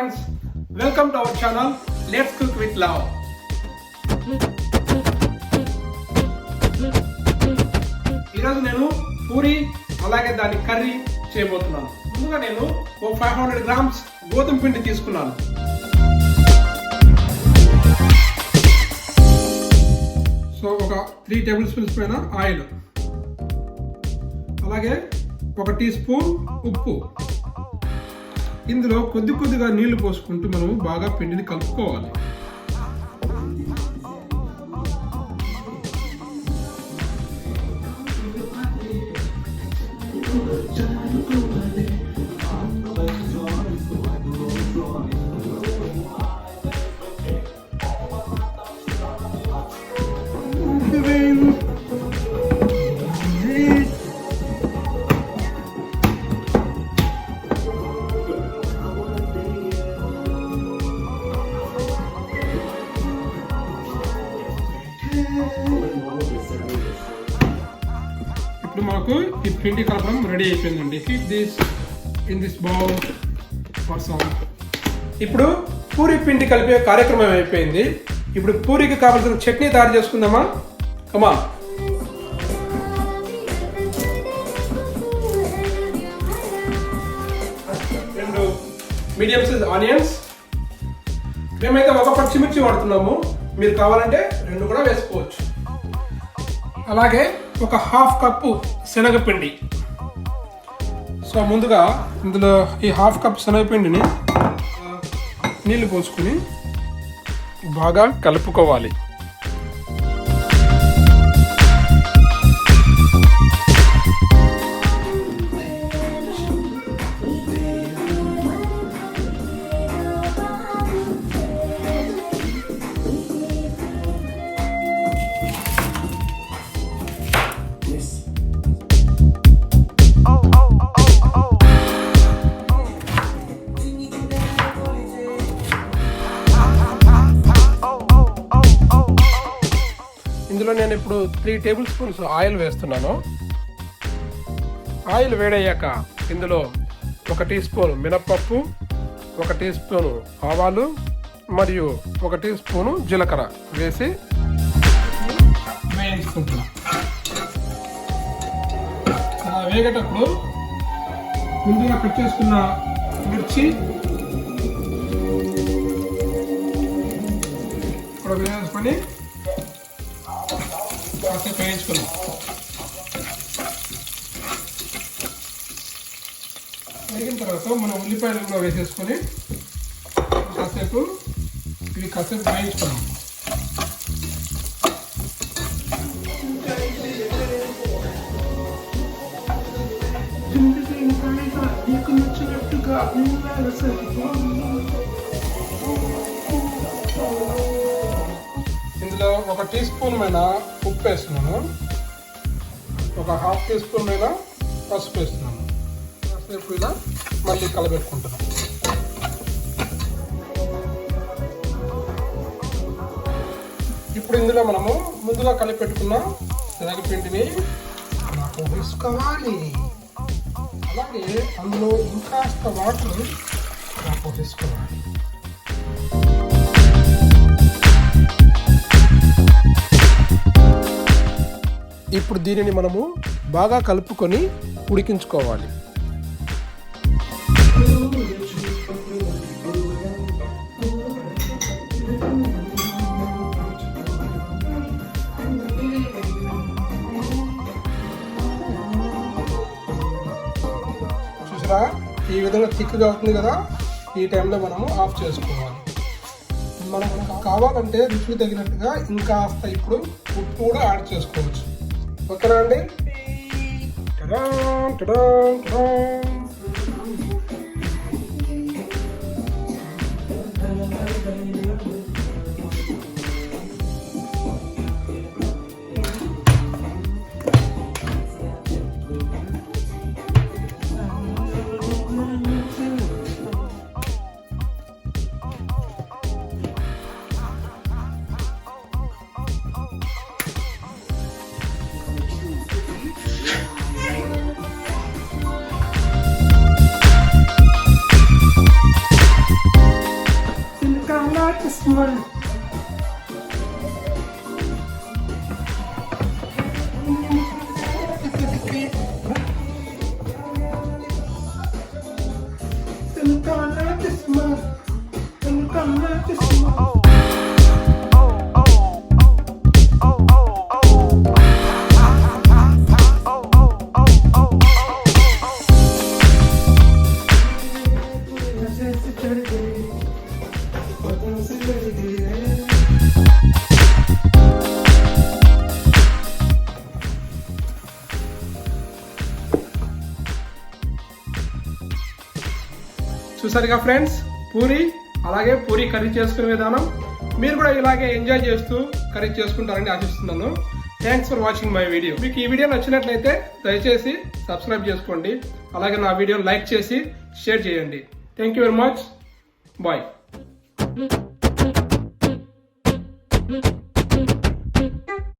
friends, welcome to our channel. Let's cook with love. ఈరోజు నేను పూరి అలాగే దాని కర్రీ చేయబోతున్నాను. ముందుగా నేను 500 grams గోధుమ పిండి తీసుకున్నాను. సో ఒక 3 tablespoons పైన ఆయిల్, అలాగే 1 టీ స్పూన్ ఉప్పు. ఇందులో కొద్దిగా నీళ్లు పోసుకుంటూ మనం బాగా పిండిని కలుపుకోవాలి. ఇప్పుడు మనకు ఈ పిండి కలపడం రెడీ అయిపోయిందండి. Heat this in this bowl for some. ఇప్పుడు పూరి పిండి కలిపే కార్యక్రమం అయిపోయింది. ఇప్పుడు పూరికి కావాల్సిన చట్నీ తయారు చేసుకుందామా? కమా. రెండు మీడియం సైజ్ ఆనియన్స్. మేమైతే ఒక పచ్చిమిర్చి వాడుతున్నాము, మీరు కావాలంటే 2 కూడా వేసుకోవచ్చు. అలాగే ఒక 1/2 కప్పు శనగపిండి. సో ముందుగా ఇందులో ఈ 1/2 కప్ శనగపిండిని నీళ్లు పోసుకుని బాగా కలుపుకోవాలి. ఇందులో నేను ఇప్పుడు 3 tablespoons ఆయిల్ వేస్తున్నాను. ఆయిల్ వేడయ్యాక ఇందులో 1 టీ స్పూన్ మినప్పప్పు, 1 టీ స్పూన్ ఆవాలు మరియు 1 టీ స్పూన్ జీలకర్ర వేసి వేయించుకుంటున్నాను. అలా వేగేటప్పుడు ముందుగా కట్ చేసుకున్న మిర్చి కూడా వేసుకొని కాసేపు వేయించుకున్నాం. వేగిన తర్వాత మనం ఉల్లిపాయలు కూడా వేసేసుకొని కాసేపు వేయించుకున్నాం. ఇందులో 1 టీ స్పూన్ మీద ఉప్పు వేస్తున్నాను, ఒక 1/2 టీ స్పూన్ మీద పసుపు వేస్తున్నాను. కాసేపు ఇలా మళ్ళీ కలబెట్టుకుంటున్నాను. ఇప్పుడు ఇందులో మనము ముందుగా కలిపెట్టుకున్న శనగపిండిని వేసుకోవాలి. అలాగే అందులో ఇంకాస్త వాటర్ వేసుకోవాలి. ఇప్పుడు దీనిని మనము బాగా కలుపుకొని ఉడికించుకోవాలి. చూసారా, ఈ విధంగా థిక్గా అవుతుంది కదా. ఈ టైంలో మనము ఆఫ్ చేసుకోవాలి. మనకు కావాలంటే రుచికి తగినట్టుగా ఇంకాస్త ఇప్పుడు ఉప్పు కూడా యాడ్ చేసుకోవచ్చు. ఓకేనా అండి? చూసారుగా ఫ్రెండ్స్, పూరి అలాగే పూరి కర్రీ చేసుకునే విధానం. మీరు కూడా ఇలాగే ఎంజాయ్ చేస్తూ కర్రీ చేసుకుంటారని ఆశిస్తున్నాను. Thanks for watching my video. మీకు ఈ వీడియో నచ్చినట్లయితే దయచేసి సబ్స్క్రైబ్ చేసుకోండి. అలాగే నా వీడియోని లైక్ చేసి షేర్ చేయండి. Thank you very much. Bye.